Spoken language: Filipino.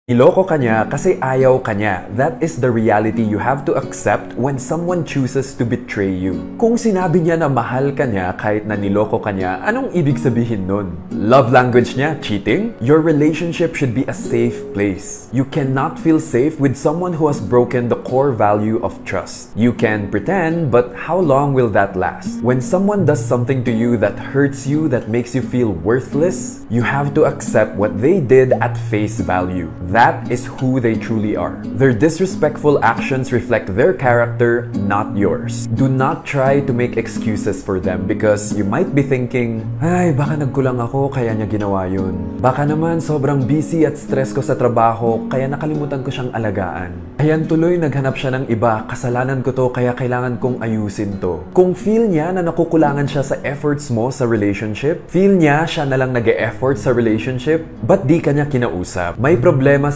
Niloko ka niya kasi ayaw ka niya. That is the reality you have to accept when someone chooses to betray you. Kung sinabi niya na mahal ka niya kahit na niloko ka niya, anong ibig sabihin nun? Love language niya, cheating? Your relationship should be a safe place. You cannot feel safe with someone who has broken the core value of trust. You can pretend, but how long will that last? When someone does something to you that hurts you, that makes you feel worthless, you have to accept what they did at face value. That is who they truly are. Their disrespectful actions reflect their character, not yours. Do not try to make excuses for them because you might be thinking, ay, baka nagkulang ako kaya niya ginawa yun. Baka naman sobrang busy at stress ko sa trabaho kaya nakalimutan ko siyang alagaan. Ayan tuloy naghanap siya ng iba, kasalanan ko to kaya kailangan kong ayusin to. Kung feel niya na nakukulangan siya sa efforts mo sa relationship, feel niya siya na lang nag-e-effort sa relationship, ba't di ka niya kinausap? May problema